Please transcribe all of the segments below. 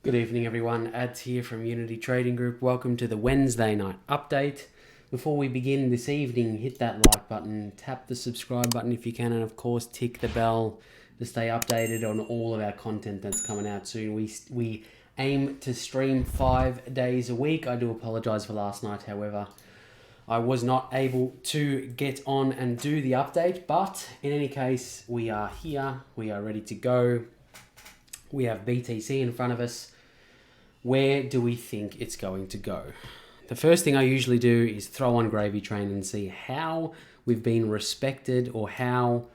Good evening everyone, Ads here from Unity Trading Group. Welcome to the Wednesday night update. Before we begin this evening, hit that like button, tap the subscribe button if you can, and of course tick the bell to stay updated on all of our content that's coming out soon. We aim to stream 5 days a week. I do apologize for last night, however. I was not able to get on and do the update, but in any case, we are here. We are ready to go. We have BTC in front of us. Where do we think it's going to go? The first thing I usually do is throw on Gravy Train and see how we've been respected or how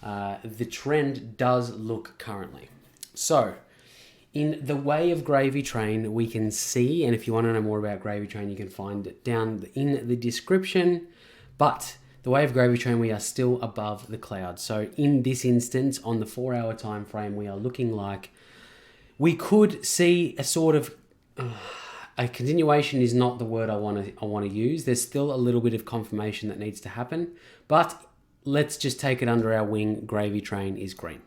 the trend does look currently. So, in the way of Gravy Train, we can see, and if you want to know more about Gravy Train, you can find it down in the description. But the way of Gravy Train, we are still above the clouds. So in this instance, on the 4-hour time frame, we are looking like we could see a sort of a continuation is not the word I want to use. There's still a little bit of confirmation that needs to happen, but let's just take it under our wing. Gravy Train is green.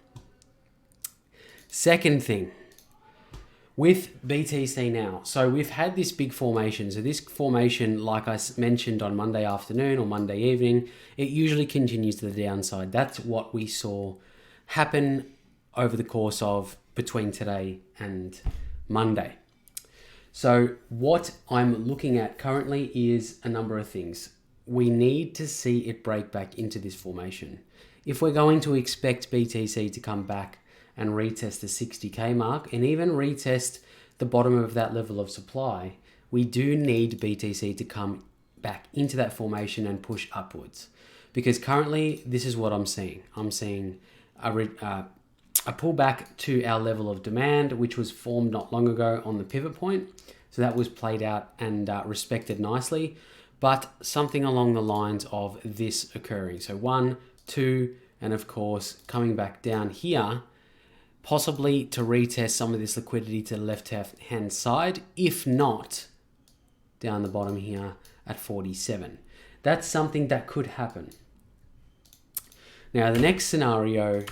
Second thing, with BTC now, so we've had this big formation. So this formation, like I mentioned on Monday afternoon or Monday evening, it usually continues to the downside. That's what we saw happen over the course of between today and Monday. So what I'm looking at currently is a number of things. We need to see it break back into this formation. If we're going to expect BTC to come back and retest the 60K mark and even retest the bottom of that level of supply, we do need BTC to come back into that formation and push upwards. Because currently, this is what I'm seeing. I'm seeing a pullback to our level of demand, which was formed not long ago on the pivot point. So that was played out and respected nicely, but something along the lines of this occurring. So 1, 2, and of course, coming back down here, possibly to retest some of this liquidity to the left-hand side, if not down the bottom here at 47. That's something that could happen. Now, the next scenario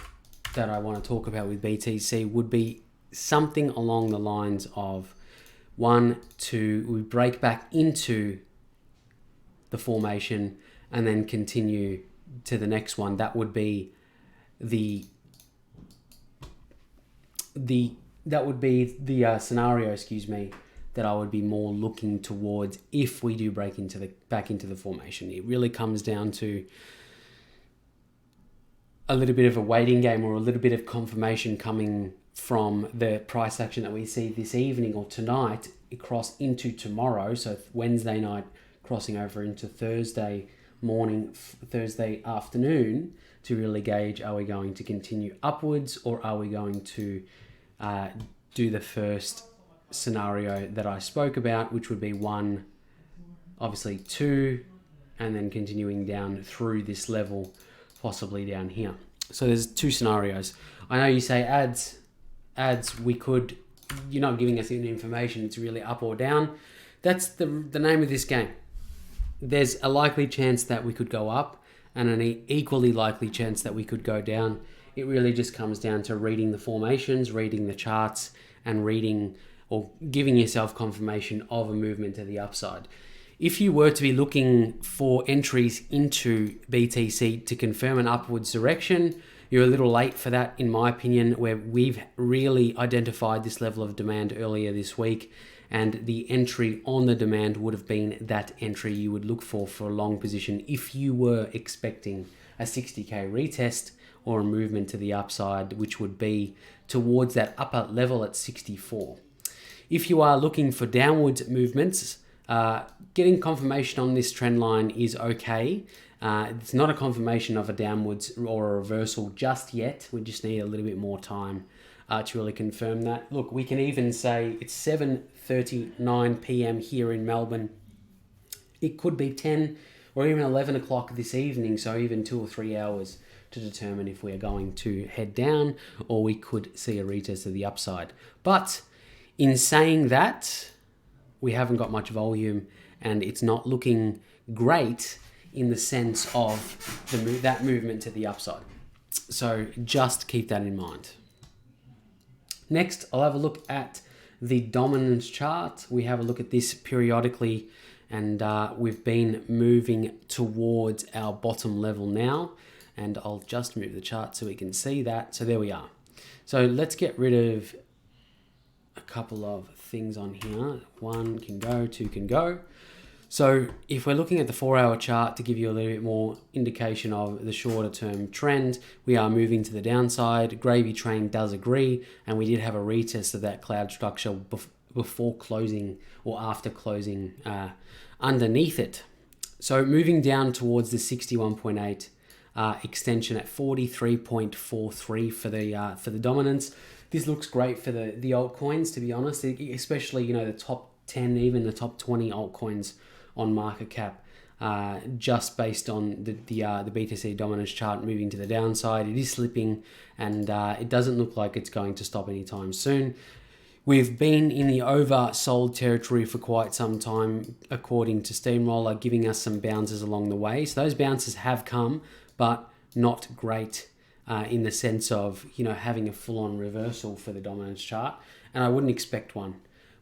that I want to talk about with BTC would be something along the lines of 1, 2, we break back into the formation and then continue to the next one. That would be the scenario, that I would be more looking towards if we do break back into the formation. It really comes down to a little bit of a waiting game or a little bit of confirmation coming from the price action that we see this evening or tonight across into tomorrow. So Wednesday night crossing over into Thursday morning, Thursday afternoon, to really gauge, are we going to continue upwards or are we going to do the first scenario that I spoke about, which would be 1, obviously 2, and then continuing down through this level, possibly down here. So there's 2 scenarios. I know you say ads, we could, you're not giving us any information, it's really up or down. That's the name of this game. There's a likely chance that we could go up and an equally likely chance that we could go down. It really just comes down to reading the formations, reading the charts, and reading or giving yourself confirmation of a movement to the upside. If you were to be looking for entries into BTC to confirm an upwards direction, you're a little late for that, in my opinion, where we've really identified this level of demand earlier this week, and the entry on the demand would have been that entry you would look for a long position if you were expecting a 60K retest or a movement to the upside, which would be towards that upper level at 64. If you are looking for downwards movements, getting confirmation on this trend line is okay. It's not a confirmation of a downwards or a reversal just yet. We just need a little bit more time to really confirm that. Look, we can even say it's 7:39 p.m. here in Melbourne. It could be 10 or even 11 o'clock this evening, so even 2 or 3 hours to determine if we're going to head down or we could see a retest to the upside. But in saying that, we haven't got much volume and it's not looking great in the sense of that movement to the upside. So just keep that in mind. Next, I'll have a look at the dominance chart, we have a look at this periodically, and we've been moving towards our bottom level now. And I'll just move the chart so we can see that. So there we are. So let's get rid of a couple of things on here. 1 can go, 2 can go. So if we're looking at the 4-hour chart to give you a little bit more indication of the shorter term trend, we are moving to the downside. Gravy train does agree, and we did have a retest of that cloud structure before closing or after closing underneath it. So moving down towards the 61.8 extension at 43.43 for the dominance. This looks great for the altcoins, to be honest, especially, you know, the top 10, even the top 20 altcoins on market cap, just based on the BTC dominance chart moving to the downside. It is slipping, and it doesn't look like it's going to stop anytime soon. We've been in the oversold territory for quite some time, according to Steamroller, giving us some bounces along the way. So those bounces have come, but not great in the sense of, you know, having a full-on reversal for the dominance chart, and I wouldn't expect one.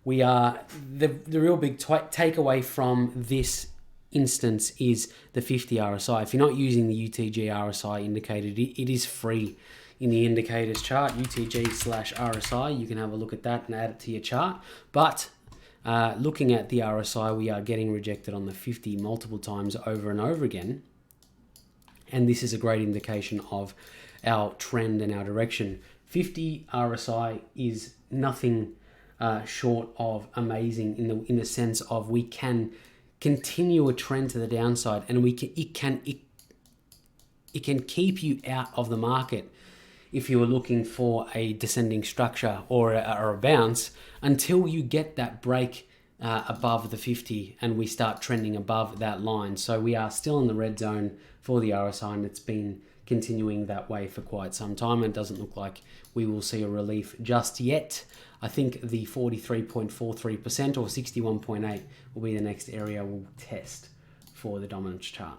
We are the real big takeaway from this instance is the 50 RSI. If you're not using the UTG RSI indicator, it is free in the indicators chart, UTG/RSI. You can have a look at that and add it to your chart. But looking at the RSI, we are getting rejected on the 50 multiple times over and over again. And this is a great indication of our trend and our direction. 50 RSI is nothing short of amazing in the sense of we can continue a trend to the downside, and it can keep you out of the market if you were looking for a descending structure or a bounce until you get that break above the 50 and we start trending above that line. So we are still in the red zone for the RSI, and it's been continuing that way for quite some time. It doesn't look like we will see a relief just yet. I think the 43.43% or 61.8 will be the next area we'll test for the dominance chart.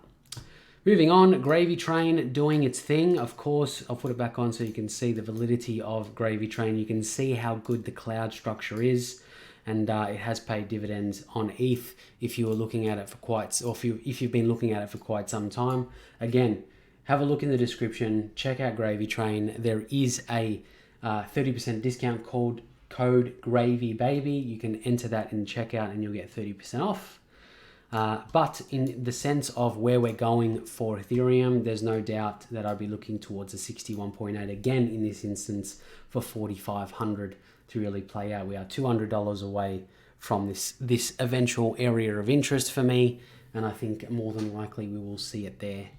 Moving on, Gravy Train doing its thing. Of course, I'll put it back on so you can see the validity of Gravy Train. You can see how good the cloud structure is, and it has paid dividends on ETH if you were looking at it if you've been looking at it for quite some time. Again, have a look in the description, check out Gravy Train. There is a 30% discount code Gravy Baby. You can enter that in checkout and you'll get 30% off. But in the sense of where we're going for Ethereum, there's no doubt that I'd be looking towards a 61.8 again in this instance for 4,500 to really play out. We are $200 away from this eventual area of interest for me, and I think more than likely we will see it there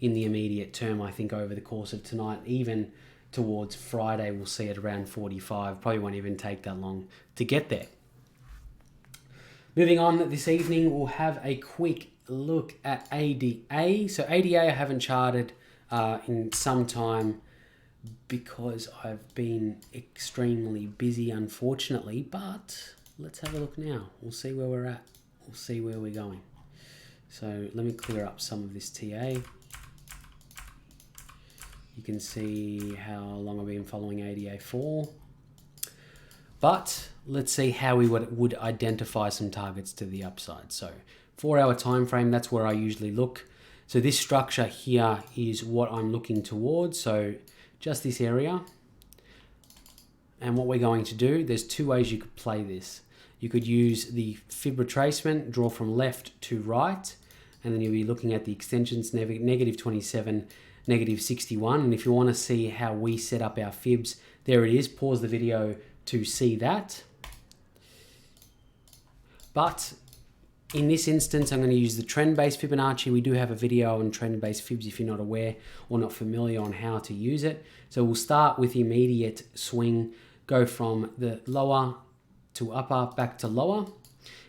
in the immediate term. I think over the course of tonight, even towards Friday, we'll see it around 45. Probably won't even take that long to get there. Moving on this evening, we'll have a quick look at ADA. So ADA I haven't charted in some time because I've been extremely busy, unfortunately, but let's have a look now. We'll see where we're at. We'll see where we're going. So let me clear up some of this TA. You can see how long I've been following ADA for. But let's see how we would identify some targets to the upside. So 4-hour time frame, that's where I usually look. So this structure here is what I'm looking towards. So just this area. And what we're going to do, there's two ways you could play this. You could use the fib retracement, draw from left to right, and then you'll be looking at the extensions, negative 27, negative 61. And if you want to see how we set up our fibs, there it is. Pause the video to see that. But in this instance, I'm going to use the trend-based Fibonacci. We do have a video on trend-based fibs if you're not aware or not familiar on how to use it. So we'll start with the immediate swing, go from the lower to upper, back to lower,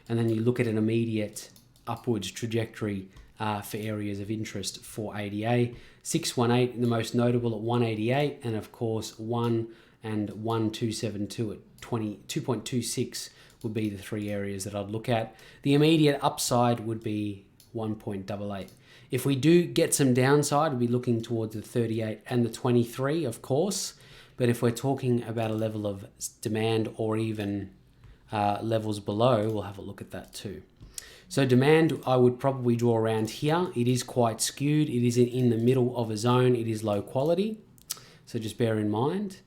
and then you look at an immediate upwards trajectory for areas of interest for ADA. 618, the most notable at 188, and of course 1 and 1272 at 2.26 would be the three areas that I'd look at. The immediate upside would be 1.88. If we do get some downside, we'll be looking towards the 38 and the 23, of course. But if we're talking about a level of demand or even levels below, we'll have a look at that too. So demand, I would probably draw around here. It is quite skewed. It is in the middle of a zone. It is low quality. So just bear in mind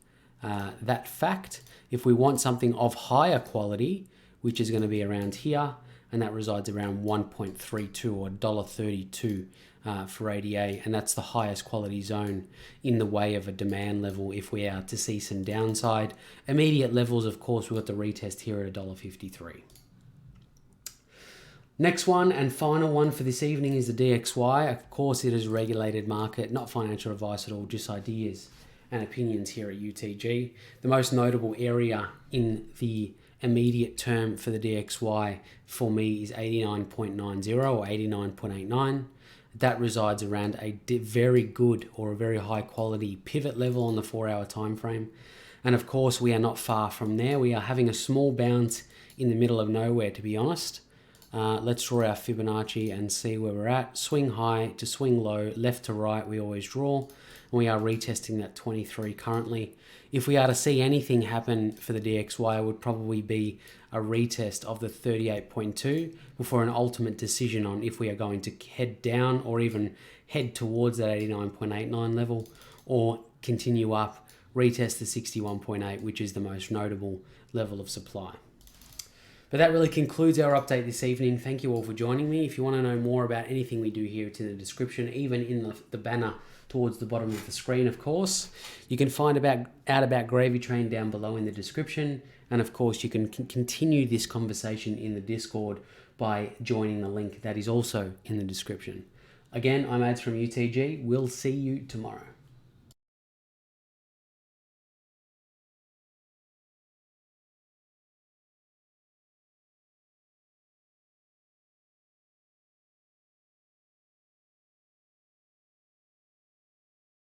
that fact. If we want something of higher quality, which is going to be around here, and that resides around 1.32 or $1.32 for ADA, and that's the highest quality zone in the way of a demand level if we are to see some downside. Immediate levels, of course, we've got the retest here at $1.53. Next one and final one for this evening is the DXY. Of course, it is a regulated market, not financial advice at all, just ideas and opinions here at UTG. The most notable area in the immediate term for the DXY for me is 89.90 or 89.89. That resides around a very good or a very high quality pivot level on the 4-hour time frame. And of course, we are not far from there. We are having a small bounce in the middle of nowhere, to be honest. Let's draw our Fibonacci and see where we're at. Swing high to swing low, left to right, we always draw. And we are retesting that 23 currently. If we are to see anything happen for the DXY, it would probably be a retest of the 38.2 before an ultimate decision on if we are going to head down or even head towards that 89.89 level or continue up, retest the 61.8, which is the most notable level of supply. But that really concludes our update this evening. Thank you all for joining me. If you want to know more about anything we do here, it's in the description, even in the banner towards the bottom of the screen, of course. You can find out about Gravy Train down below in the description. And of course, you can continue this conversation in the Discord by joining the link that is also in the description. Again, I'm Ads from UTG. We'll see you tomorrow.